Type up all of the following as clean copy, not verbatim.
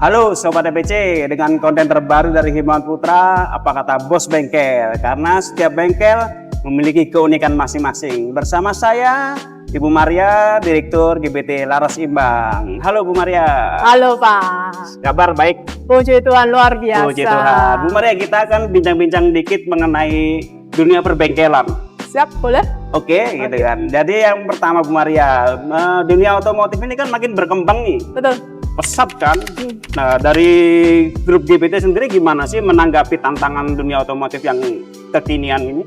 Halo Sobat EPC, dengan konten terbaru dari Himawan Putra, apa kata Bos Bengkel? Karena setiap bengkel memiliki keunikan masing-masing. Bersama saya, Ibu Maria, Direktur GBT Laras Imbang. Halo Bu Maria. Halo Pak. Kabar baik? Puji Tuhan, luar biasa. Puji Tuhan. Bu Maria, kita akan bincang-bincang dikit mengenai dunia perbengkelan. Siap, boleh? Oke, gitu kan. Jadi yang pertama Bu Maria, dunia otomotif ini kan makin berkembang nih. Betul. Pesat kan. Nah, dari grup GBT sendiri gimana sih menanggapi tantangan dunia otomotif yang kekinian ini?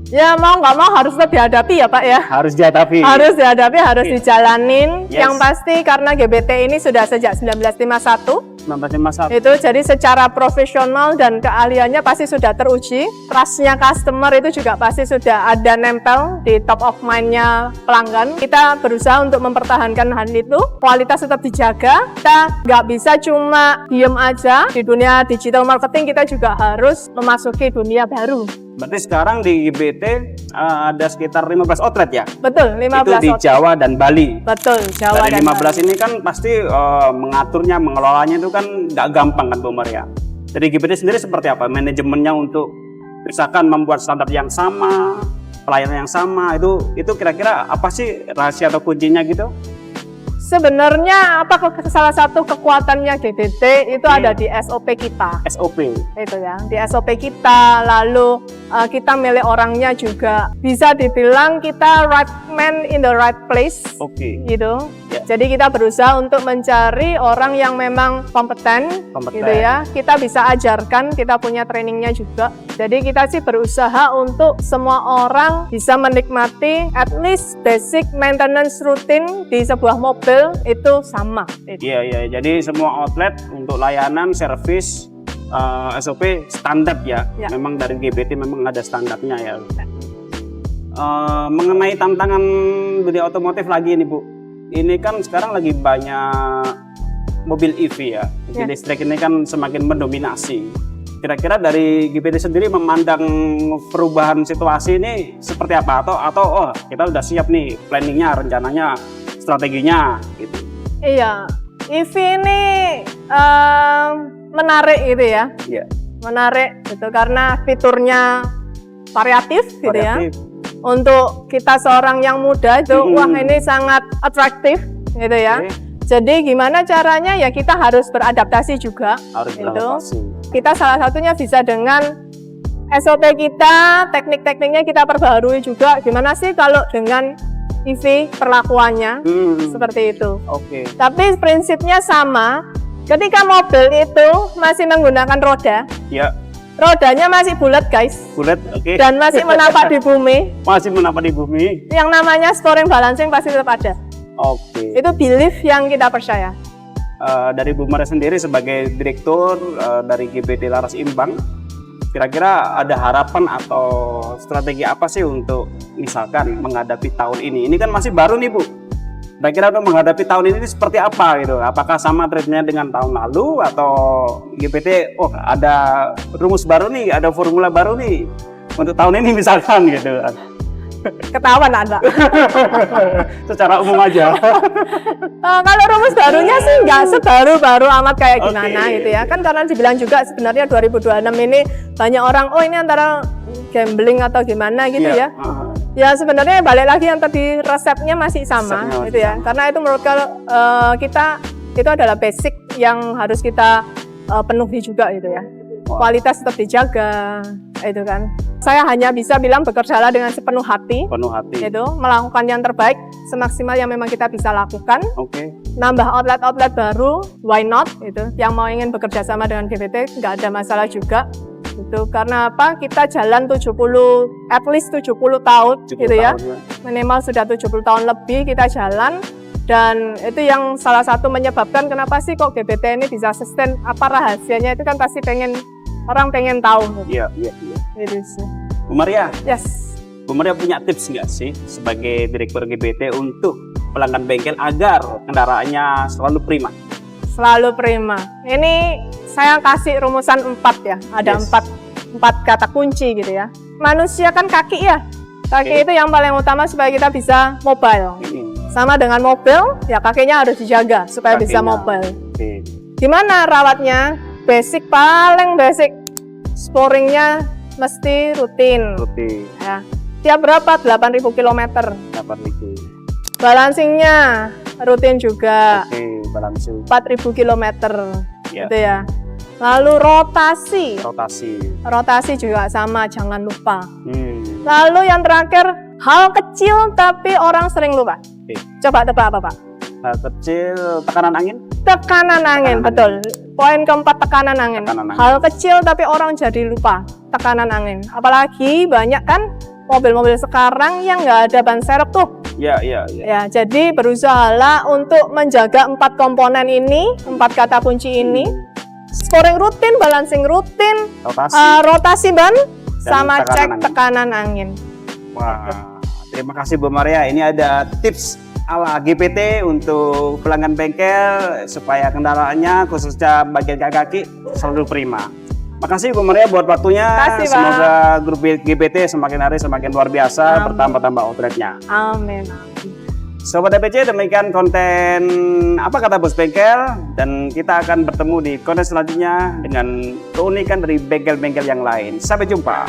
Ya mau nggak mau harus tetap dihadapi ya Pak ya. Harus dihadapi. Harus dihadapi, harus dijalanin. Yes. Yang pasti karena GBT ini sudah sejak 1951. 1951. Itu jadi secara profesional dan keahliannya pasti sudah teruji. Trustnya customer itu juga pasti sudah ada nempel di top of mind-nya pelanggan. Kita berusaha untuk mempertahankan hal itu. Kualitas tetap dijaga. Kita nggak bisa cuma diem aja. Di dunia digital marketing kita juga harus memasuki dunia baru. Berarti sekarang di GBT ada sekitar 15 outlet ya? Betul, 15 Itu di outlet. Jawa dan Bali. Betul, Jawa Dari dan 15 Bali. ini kan pasti mengaturnya, mengelolanya itu kan nggak gampang kan Bu Maria. Jadi GBT sendiri seperti apa? Manajemennya untuk misalkan membuat standar yang sama, pelayanan yang sama, itu kira-kira apa sih rahasia atau kuncinya gitu? Sebenarnya salah satu kekuatannya GBT itu ada di SOP kita. SOP. Itu ya, di SOP kita, lalu kita milih orangnya juga bisa dibilang kita right man in the right place. Oke. Gitu. Ya. Jadi kita berusaha untuk mencari orang yang memang kompeten, gitu ya. Kita bisa ajarkan, kita punya trainingnya juga. Jadi kita sih berusaha untuk semua orang bisa menikmati at least basic maintenance routine di sebuah mobil itu sama. Iya. Jadi semua outlet untuk layanan, servis, SOP standar ya. Memang dari GBT memang ada standarnya ya. Mengenai tantangan dunia otomotif lagi nih Bu. Ini kan sekarang lagi banyak mobil EV ya. Mobil listrik ini kan semakin mendominasi. Kira-kira dari GBT sendiri memandang perubahan situasi ini seperti apa? Atau kita udah siap nih planningnya, rencananya, strateginya gitu. Iya, EV ini menarik gitu ya. Iya. Menarik gitu karena fiturnya variatif gitu ya. Untuk kita seorang yang muda itu wah ini sangat atraktif gitu ya. Jadi gimana caranya ya kita harus beradaptasi juga. Harus gitu. beradaptasi. Kita salah satunya bisa dengan SOP kita, teknik-tekniknya kita perbaharui juga. Gimana sih kalau dengan EV perlakuannya seperti itu. Oke. Tapi prinsipnya sama. Ketika mobil itu masih menggunakan roda, Ya. rodanya masih bulat guys. Bulat, oke. Dan masih menapak di bumi. Masih menapak di bumi. Yang namanya steering balancing pasti tetap ada. Oke. Itu belief yang kita percaya. Dari Bu Maria sendiri sebagai direktur dari GBT Laras Imbang, kira-kira ada harapan atau strategi apa sih untuk misalkan menghadapi tahun ini? Ini kan masih baru nih Bu. Kira-kira untuk menghadapi tahun ini seperti apa gitu? Apakah sama trendnya dengan tahun lalu atau GBT ada rumus baru nih, ada formula baru nih untuk tahun ini misalkan gitu? Ketahuan Anda. Secara umum aja. Kalau rumus barunya sih nggak sebaru-baru amat kayak gimana gitu ya. Kan karena dibilang juga sebenarnya 2026 ini banyak orang, ini antara gambling atau gimana gitu ya. Ya sebenarnya balik lagi yang tadi resepnya masih sama gitu ya. Karena itu menurut kita itu adalah basic yang harus kita penuhi juga gitu ya. Kualitas tetap dijaga itu kan. Saya hanya bisa bilang bekerjalah dengan sepenuh hati. Penuh hati. Itu melakukan yang terbaik semaksimal yang memang kita bisa lakukan. Oke. Nambah outlet-outlet baru, why not? Itu yang mau ingin bekerja sama dengan GBT nggak ada masalah juga. Itu karena apa? Kita jalan at least 70 tahun gitu ya. Minimal sudah 70 tahun lebih kita jalan. Dan itu yang salah satu menyebabkan kenapa sih kok GBT ini bisa sustain, apa rahasianya itu kan pasti orang pengen tahu. Iya. Gitu sih. Bu Maria. Yes. Bu Maria punya tips nggak sih sebagai direktur GBT untuk pelanggan bengkel agar kendaraannya selalu prima? Selalu prima. Ini saya kasih rumusan 4 ya. Ada 4 kata kunci gitu ya. Manusia kan kaki ya. Kaki itu yang paling utama supaya kita bisa mobile. Sama dengan mobil, ya kakinya harus dijaga supaya bisa mobile. Gimana rawatnya? Basic, paling basic. Sporingnya mesti rutin. Rutin. Ya. Tiap berapa? 8.000 km. 8.000. Balancingnya rutin juga. Oke, balancing. 4.000 km. Ya. Gitu ya. Lalu rotasi. Rotasi. Juga sama, jangan lupa. Hmm. Lalu yang terakhir, hal kecil tapi orang sering lupa. Oke. Coba tebak apa, Pak? Hal kecil, tekanan angin. Tekanan angin, betul. Poin keempat, tekanan angin. Tekanan angin. Hal kecil tapi orang jadi lupa. Tekanan angin. Apalagi banyak kan mobil-mobil sekarang yang nggak ada ban serep tuh. Ya. Ya, jadi berusahalah untuk menjaga 4 komponen ini, 4 kata kunci ini. Sporing rutin, balancing rutin, Rotasi. rotasi ban, Dan sama tekanan cek angin. tekanan angin. Wah, terima kasih Bu Maria. Ini ada tips ala GPT untuk pelanggan bengkel supaya kendaraannya khususnya bagian kaki selalu prima. Makasih Bu Maria buat waktunya. Makasih, Pak. Semoga grup GPT semakin hari semakin luar biasa, Amin. bertambah-tambah outletnya. Amin. Sobat DPC, demikian konten Apa Kata Bos Bengkel, dan kita akan bertemu di konten selanjutnya dengan keunikan dari bengkel-bengkel yang lain. Sampai jumpa.